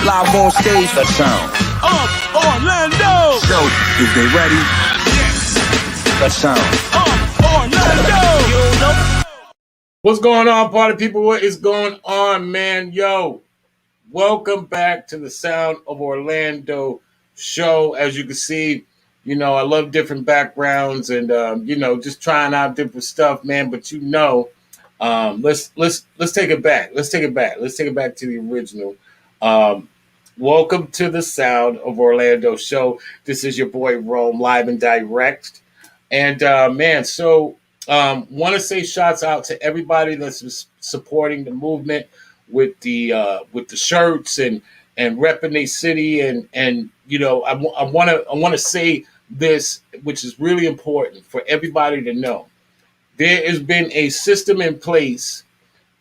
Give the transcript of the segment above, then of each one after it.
Live on stage, the sound of Orlando. So, is they ready? Yes. The sound of Orlando. You know? What's going on, party people? What is going on, man? Yo, welcome back to the Sound of Orlando show. As you can see, you know, I love different backgrounds and, you know, just trying out different stuff, man. But, you know, let's take it back. Let's take it back. Let's take it back to the original. Welcome to the Sound of Orlando show. This is your boy Rome, live and direct. And man, so want to say shouts out to everybody that's supporting the movement with the shirts and repping their city and you know I want to say this, which is really important for everybody to know. There has been a system in place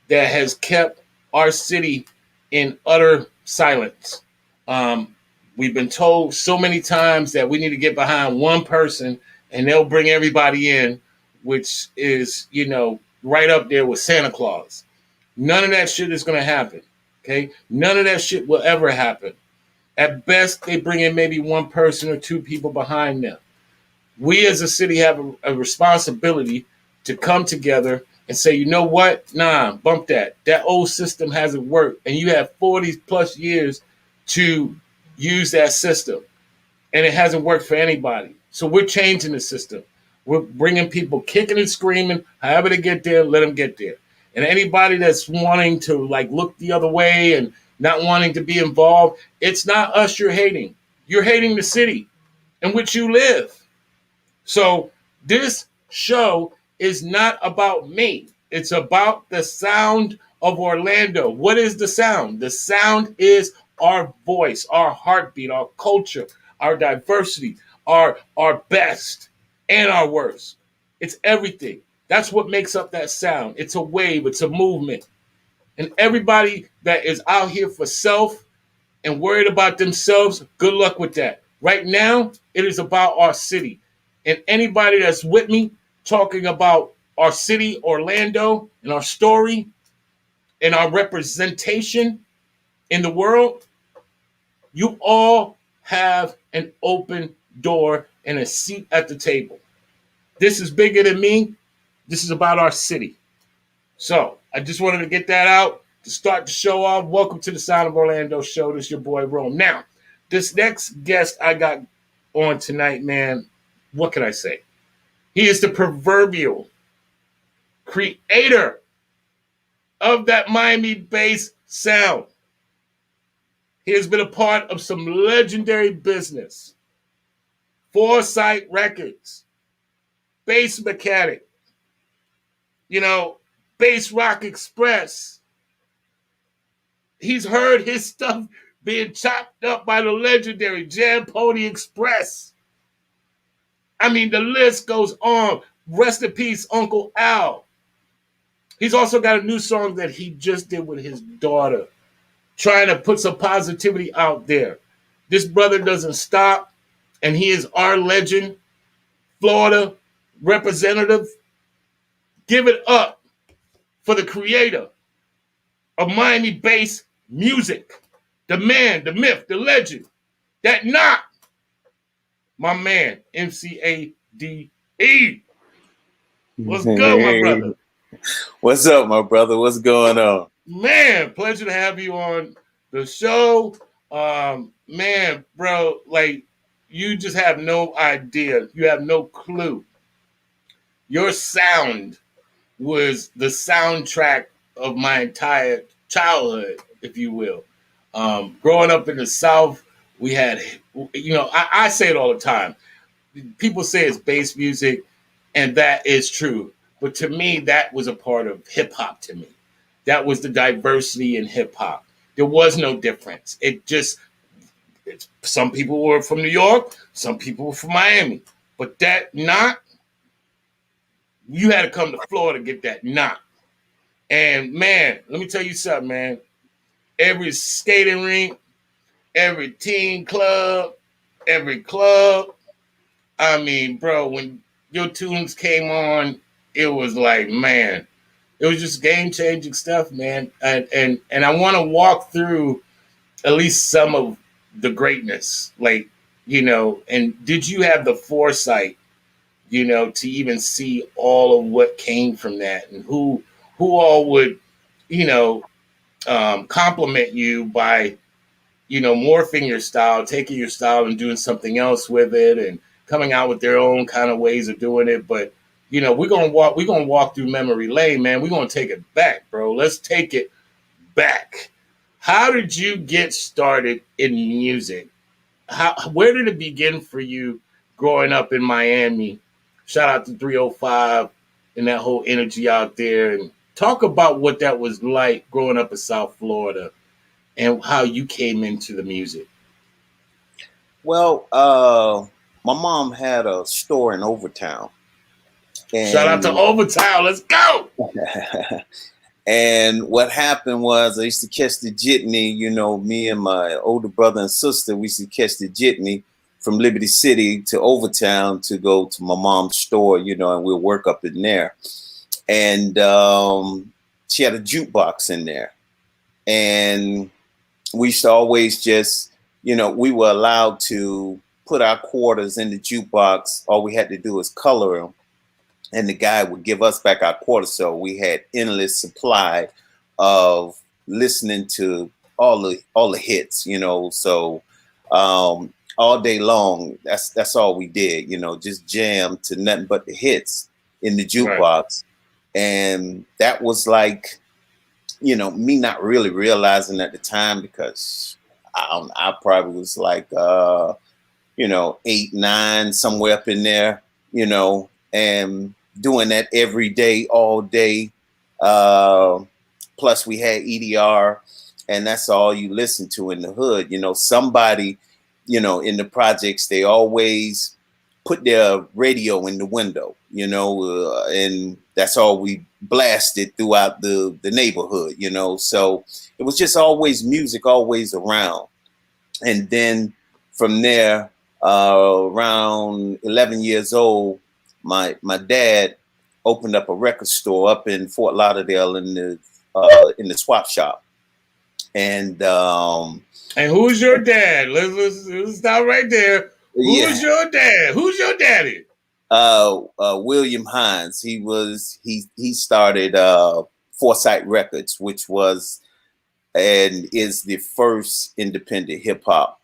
that has kept our city in utter silence. We've been told so many times that we need to get behind one person and they'll bring everybody in, which is, you know, right up there with Santa Claus. None of that shit is going to happen, okay? None of that shit will ever happen. At best, they bring in maybe one person or two people behind them. We as a city have a responsibility to come together and say, you know what? Nah, bump that. That old system hasn't worked. And you have 40 plus years to use that system. And it hasn't worked for anybody. So we're changing the system. We're bringing people kicking and screaming. However they get there, let them get there. And anybody that's wanting to like look the other way and not wanting to be involved, it's not us you're hating. You're hating the city in which you live. So this show is not about me. It's about the sound of Orlando. What is the sound? The sound is our voice, our heartbeat, our culture, our diversity, our best and our worst. It's everything. That's what makes up that sound. It's a wave. It's a movement. And everybody that is out here for self and worried about themselves, good luck with that. Right now, it is about our city. And anybody that's with me talking about our city, Orlando, and our story and our representation in the world, you all have an open door and a seat at the table. This is bigger than me. This is about our city. So I just wanted to get that out to start the show off. Welcome to the Sound of Orlando show. This is your boy Rome. Now, this next guest I got on tonight, man, what can I say? He is the proverbial creator of that Miami-based sound. He has been a part of some legendary business. Foresight Records, Bass Mechanic, you know, Bass Rock Express. He's heard his stuff being chopped up by the legendary Jam Pony Express. I mean, the list goes on. Rest in peace, Uncle Al. He's also got a new song that he just did with his daughter, trying to put some positivity out there. This brother doesn't stop, and he is our legend, Florida representative. Give it up for the creator of Miami-based music, the man, the myth, the legend, that not my man, MC A.D.E. What's good, my brother? What's up, my brother? What's going on? Man, pleasure to have you on the show. Man, bro, like, you just have no idea. You have no clue. Your sound was the soundtrack of my entire childhood, if you will. Growing up in the South, we had, you know, I say it all the time. People say it's bass music, and that is true. But to me, that was a part of hip hop to me. That was the diversity in hip hop. There was no difference. Some people were from New York, some people were from Miami. But that not, you had to come to Florida to get that not. And man, let me tell you something, man. Every skating rink, every teen club, every club. I mean, bro, when your tunes came on, it was like, man, it was just game-changing stuff, man. And I want to walk through at least some of the greatness, like, and did you have the foresight, to even see all of what came from that, and who all would, you know compliment you by, morphing your style, taking your style and doing something else with it, and coming out with their own kind of ways of doing it. But we're gonna walk through memory lane, man. We're gonna take it back, bro. Let's take it back. How did you get started in music? Where did it begin for you growing up in Miami? Shout out to 305 and that whole energy out there, and talk about what that was like growing up in South Florida and how you came into the music. Well, my mom had a store in Overtown, Shout out to and Overtown. Let's go. and what happened was I used to catch the jitney. Me and my older brother and sister, we used to catch the jitney from Liberty City to Overtown to go to my mom's store. And we'll work up in there. And she had a jukebox in there, and we used to always just, we were allowed to put our quarters in the jukebox. All we had to do was color them, and the guy would give us back our quarters. So we had endless supply of listening to all the hits. So all day long, that's all we did. Just jam to nothing but the hits in the Right. jukebox, and that was like, me not really realizing at the time, because I probably was like, 8, 9, somewhere up in there, and doing that every day, all day. Plus we had EDR, and that's all you listen to in the hood. Somebody, in the projects, they always put their radio in the window, and that's all we blasted throughout the neighborhood, So it was just always music, always around. And then from there, around 11 years old, my dad opened up a record store up in Fort Lauderdale in the swap shop. And And who's your dad? Let's stop right there. Who's yeah, your dad? Who's your daddy? William Hines. He started Foresight Records, which was and is the first independent hip hop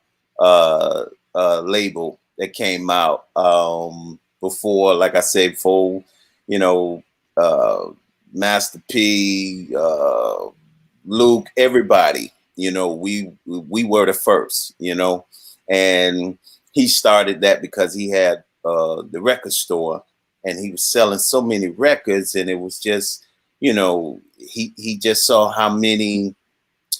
label that came out, before, like I said, before, you know, uh, Master P, Luke, everybody. We were the first. And he started that because he had the record store, and he was selling so many records, and it was just, he just saw how many.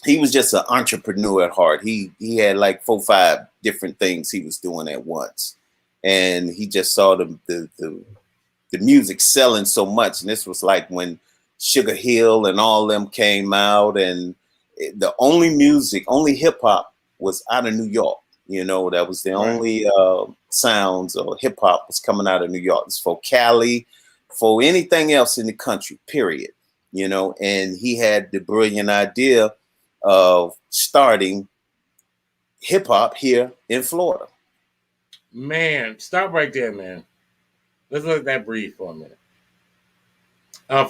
He was just an entrepreneur at heart. He had like 4, 5 different things he was doing at once, and he just saw the music selling so much. And this was like when Sugar Hill and all them came out, and the only hip hop was out of New York. That was the Right. only sounds or hip hop was coming out of New York. It's for Cali, for anything else in the country, period. And he had the brilliant idea of starting hip hop here in Florida. Man, stop right there, man. Let's let that breathe for a minute.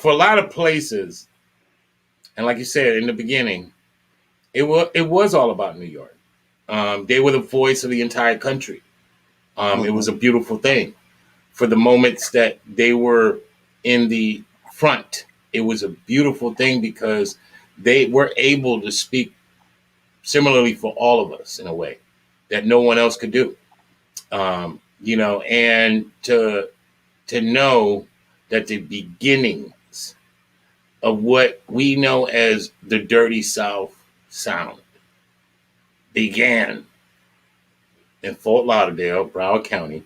For a lot of places, and like you said in the beginning, it was all about New York. They were the voice of the entire country. It was a beautiful thing. For the moments that they were in the front, it was a beautiful thing because they were able to speak similarly for all of us in a way that no one else could do. And to know that the beginnings of what we know as the Dirty South sound began in Fort Lauderdale, Broward County.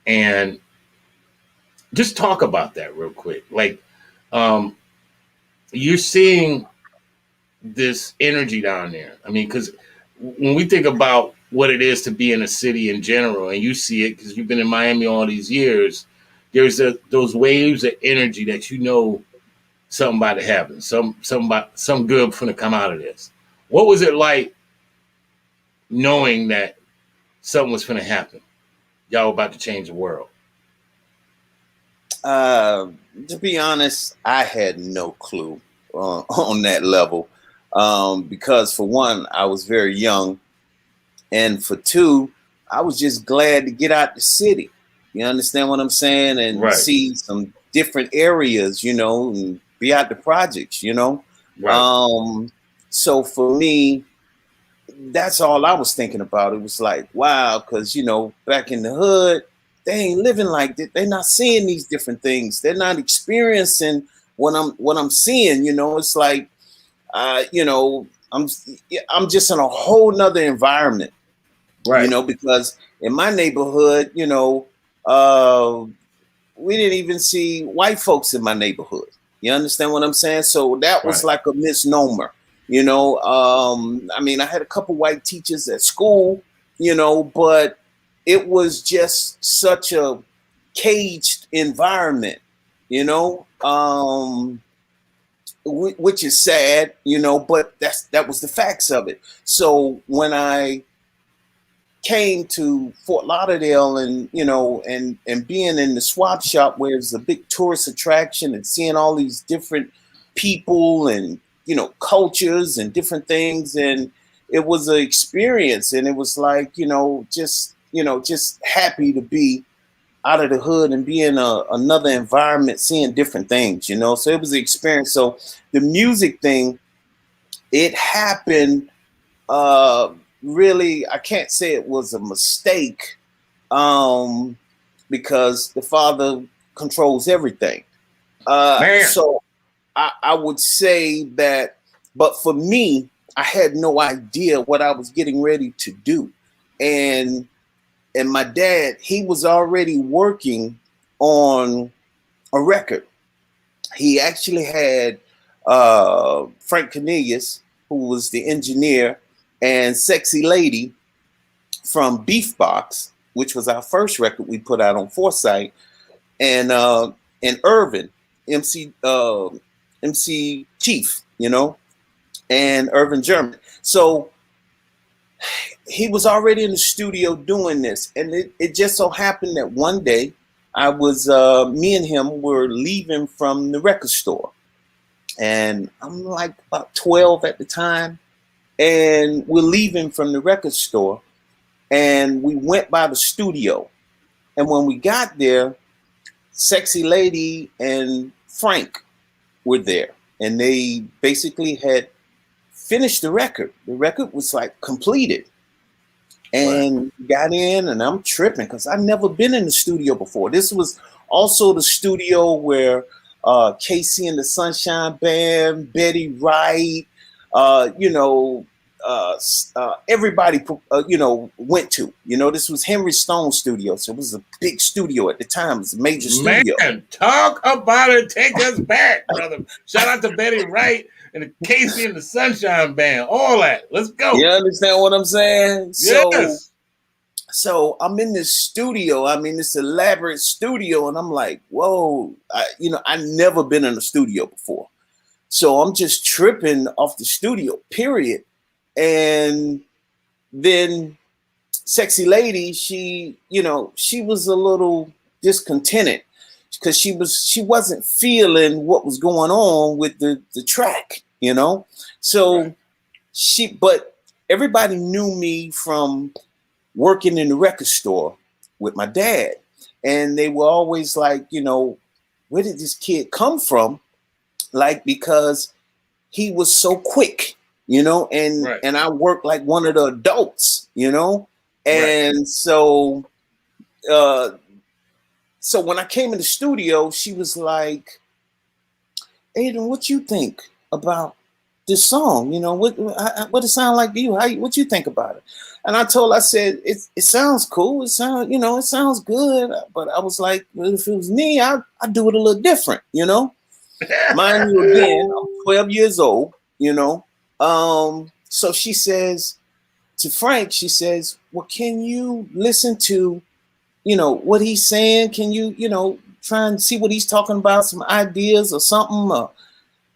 And just talk about that real quick. Like, um, you're seeing this energy down there. I mean, because when we think about what it is to be in a city in general, and you see it because you've been in Miami all these years, there's those waves of energy that something about to happen, some good going to come out of this. What was it like knowing that something was going to happen? Y'all were about to change the world. Uh, to be honest, I had no clue on that level, because for one, I was very young, and for two, I was just glad to get out the city. You understand what I'm saying? And Right. see some different areas, and be out the projects, Right. So for me, that's all I was thinking about. It was like, wow, because back in the hood, they ain't living like that. They're not seeing these different things. They're not experiencing what I'm seeing. It's like, I'm I'm just in a whole nother environment. Right. Because in my neighborhood, uh, we didn't even see white folks in my neighborhood. You understand what I'm saying? So that was Right. like a misnomer. I mean, I had a couple white teachers at school, but it was just such a caged environment, which is sad, but that was the facts of it. So when I came to Fort Lauderdale, and and being in the swap shop where it's a big tourist attraction, and seeing all these different people and cultures and different things, and it was an experience, and it was like just happy to be out of the hood and be in another environment, seeing different things, so it was an experience. So the music thing, it happened, uh, really, I can't say it was a mistake, um, because the Father controls everything. Man. So I would say that, but for me, I had no idea what I was getting ready to do, and my dad, he was already working on a record. He actually had Frank Cornelius, who was the engineer, and Sexy Lady from Beefbox, which was our first record we put out on Foresight, and Irvin, MC Chief, and Irvin German. So he was already in the studio doing this, and it just so happened that one day me and him were leaving from the record store, and I'm like about 12 at the time, and we're leaving from the record store, and we went by the studio, and when we got there, Sexy Lady and Frank were there, and they basically had finished the record. The record was like completed, Right. and got in, and I'm tripping because I've never been in the studio before. This was also the studio where Casey and the Sunshine Band, Betty Wright, uh, you know, everybody, went to. This was Henry Stone's studio, so it was a big studio at the time. It was a major studio. Man, talk about it. Take us back, brother. Shout out to Betty Wright and the Casey and the Sunshine Band. All that. Let's You go. understand what I'm saying? So, Yes. so I'm in this studio. I mean, this elaborate studio, and I'm like, whoa! I never been in a studio before, so I'm just tripping off the studio. Period. And then Sexy Lady, she was a little discontented because she wasn't feeling what was going on with the track. So Right. but everybody knew me from working in the record store with my dad, and they were always like, where did this kid come from? Like, because he was so quick, and Right. I worked like one of the adults, Right. and uh, so when I came in the studio, she was like, Aiden, what you think about this song? What it sound like to you? What you think about it? And I said, it sounds cool. It sounds good. But I was like, well, if it was me, I'd do it a little different, Mind you, again, I'm 12 years old, So she says to Frank, she says, well, can you listen to, what he's saying? Can you, try and see what he's talking about, some ideas or something?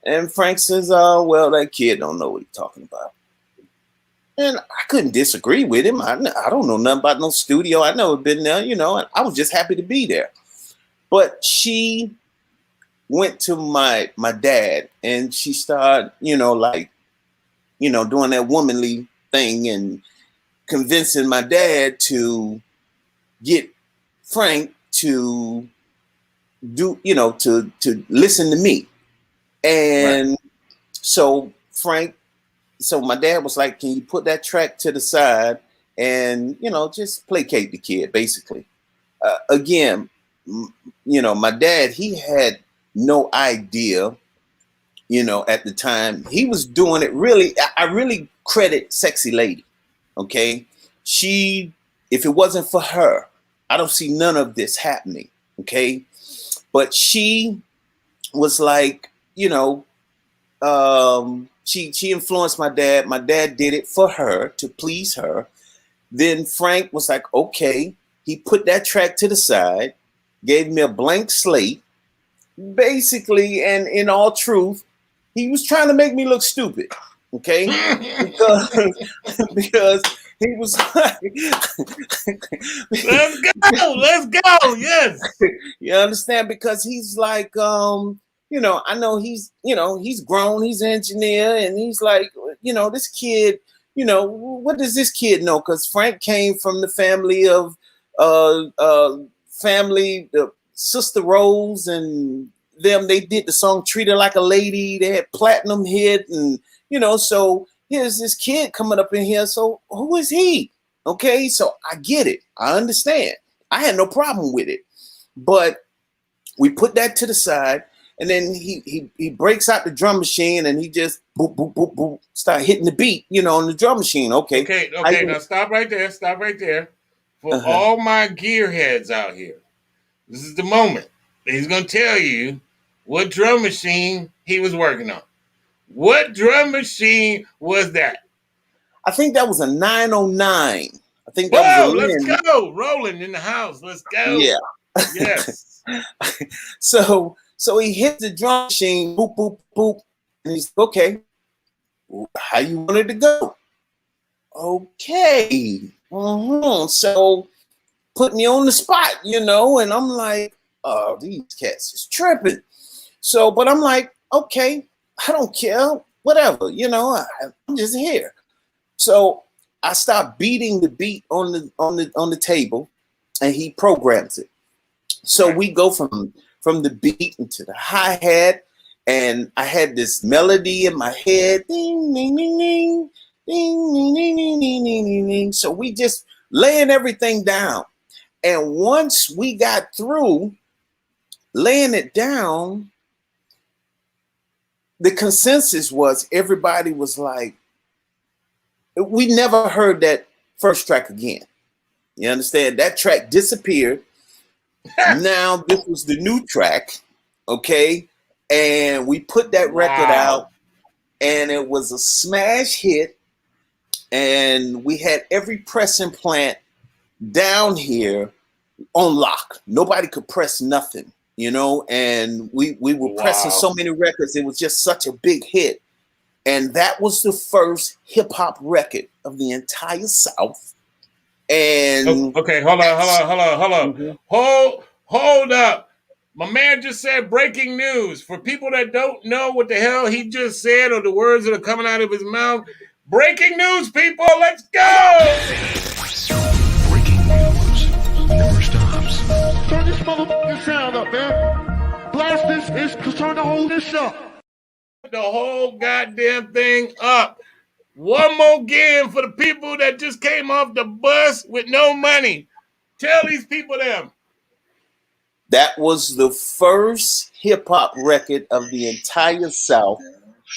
And Frank says, well, that kid don't know what he's talking about. And I couldn't disagree with him. I don't know nothing about no studio. I never been there, you know, and I was just happy to be there. But she went to my dad and she started, you know, like, you know, doing that womanly thing and convincing my dad to get Frank to do, you know, to listen to me. Right. And so so my dad was like, can you put that track to the side and, you know, just placate the kid, basically. Again, you know, my dad, he had no idea, you know, at the time. He was doing it really, I really credit Sexy Lady, okay? She, if it wasn't for her, I don't see none of this happening, okay? But she was like, you know, she influenced my dad. My dad did it for her to please her. Then Frank was like, okay. He put that track to the side, gave me a blank slate, basically, and in all truth, he was trying to make me look stupid. Okay, because because he was like, Let's go. Let's go. Yes. you understand? Because he's like, you know, I know he's, you know, he's grown, he's an engineer, and he's like, you know, this kid, you know, what does this kid know? Because Frank came from the family of Sister Rose and them. They did the song "Treat Her Like a Lady." They had platinum hit, and you know, so here's this kid coming up in here. So who is he? Okay, so I get it. I understand. I had no problem with it. But we put that to the side, and then he breaks out the drum machine and he just boop boop boop boop start hitting the beat, you know, on the drum machine. Okay. Okay. Now stop right there. Stop right there. For Uh-huh. all my gearheads out here, this is the moment. He's gonna tell you what drum machine he was working on. What drum machine was that? I think that was a 909. I think that was a Whoa, let's Lynn. go. Rolling in the house. Let's go. Yeah. Yes. So he hit the drum machine, boop boop boop, and he's okay. How you want it to go? Okay. So put me on the spot, you know, and I'm like, oh, these cats is tripping. So, but I'm like, okay, I don't care, whatever, you know, I'm just here. So I start beating the beat on the table, and he programs it. So Right. we go from the beat into the hi hat, and I had this melody in my head, ding ding ding ding, ding ding ding ding ding ding ding ding. So we just laying everything down, and once we got through laying it down, the consensus was everybody was like, we never heard that first track again. You understand? That track disappeared. Now this was the new track, okay? And we put that record Wow. out, and it was a smash hit. And we had every pressing plant down here on lock. Nobody could press nothing, you know. And we were pressing Wow. so many records. It was just such a big hit. And that was the first hip hop record of the entire South. And Okay, hold on. Mhm. Hold up. My man just said breaking news. For people that don't know what the hell he just said or the words that are coming out of his mouth, breaking news, people. Let's go. Breaking news never stops. Turn this motherfucking sound up, man. Blast this is turn the whole this up. The whole goddamn thing up. One more game for the people that just came off the bus with no money. Tell these people them. That was the first hip hop record of the entire South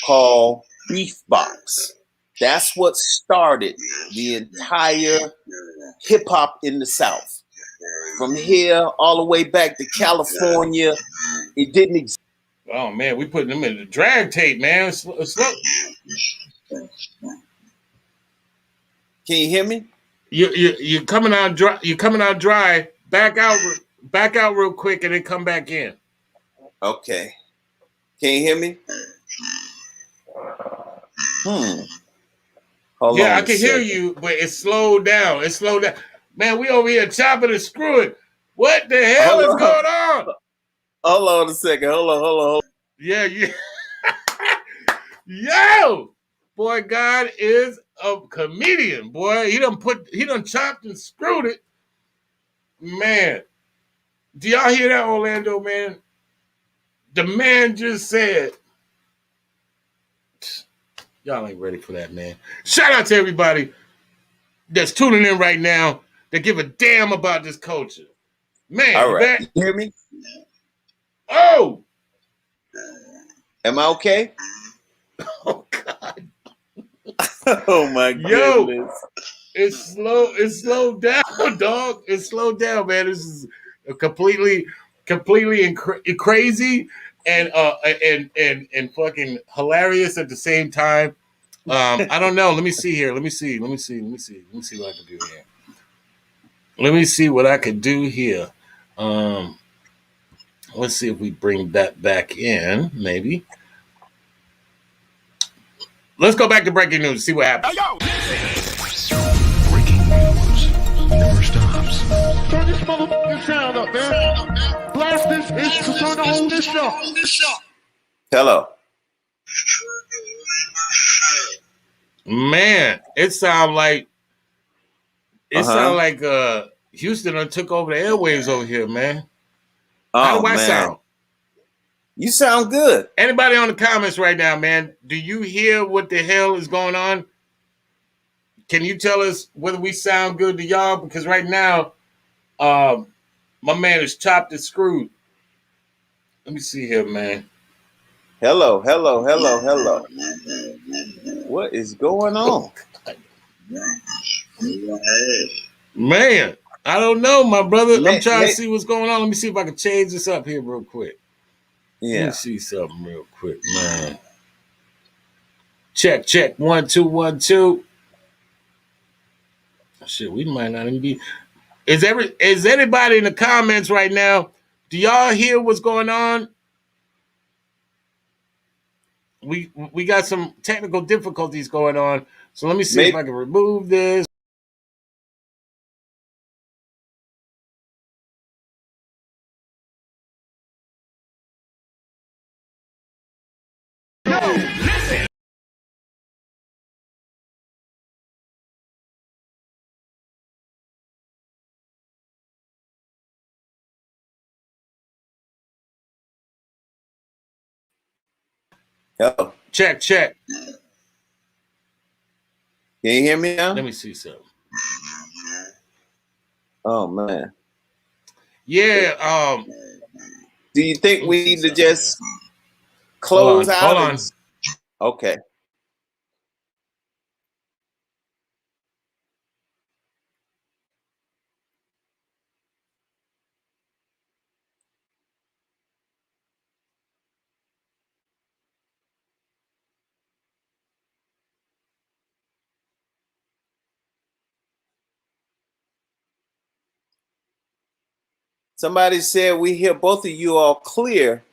called Beef Box. That's what started the entire hip hop in the South. From here all the way back to California, it didn't exist. Oh man, we putting them in the drag tape, man. Slow. Can you hear me? You coming out dry. You coming out dry. Back out real quick, and then come back in. Okay. Can you hear me? Hold Yeah, I on a can hear second. you, but it's slowed down. It's slowed down. Man, we over here chopping and screwing. What the hell Hold is on. going on? Hold on a second. Hold on. Yeah, yeah. Yo! Boy, God is a comedian, boy. He done chopped and screwed it. Man. Do y'all hear that, Orlando, man? The man just said, y'all ain't ready for that, man. Shout out to everybody that's tuning in right now that give a damn about this culture. Man, All you right. back? You hear me? Oh! Am I okay? Oh, God. Oh my Yo, goodness. it's slowed down, dog. It's slowed down, man. This is a completely crazy and and fucking hilarious at the same time. I don't know. Let me see here. Let me see what I can do here. Let me see what I can do here. Um, let's see if we bring that back in, maybe. Let's go back to breaking news, see what happens. Breaking news never stops. Turn this motherfucking sound up, man. Blast this is to turn the whole this up. Hello. Man, it sound Uh-huh. like Houston done took over the airwaves over here, man. How Oh do I man. sound? You sound good. Anybody on the comments right now, man? Do you hear what the hell is going on? Can you tell us whether we sound good to y'all? Because right now, my man is chopped and screwed. Let me see here, man. Hello. What is going on? Man, I don't know, my brother. I'm trying to May, see what's going on. Let me see if I can change this up here real quick. Let me yeah. see something real quick, man. Check. 1 2 1 2. Shit, we might not even be. Is anybody in the comments right now? Do y'all hear what's going on? We got some technical difficulties going on. So let me see if Maybe I can remove this. hello. Check. Can you hear me Let now? me see something. Oh man. Yeah, Do you think let me we see need to something here. just close Hold out and on. okay. Somebody said we hear both of you all clear.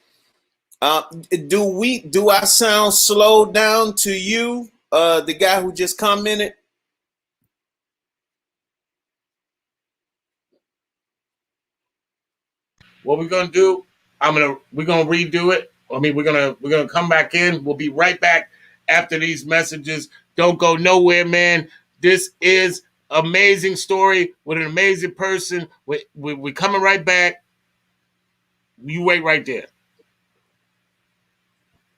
Do I sound slowed down to you? The guy who just commented? What we're gonna do? We're gonna redo it. I mean, we're gonna come back in. We'll be right back after these messages. Don't go nowhere, man. This is amazing story with an amazing person. We're coming right back. You wait right there.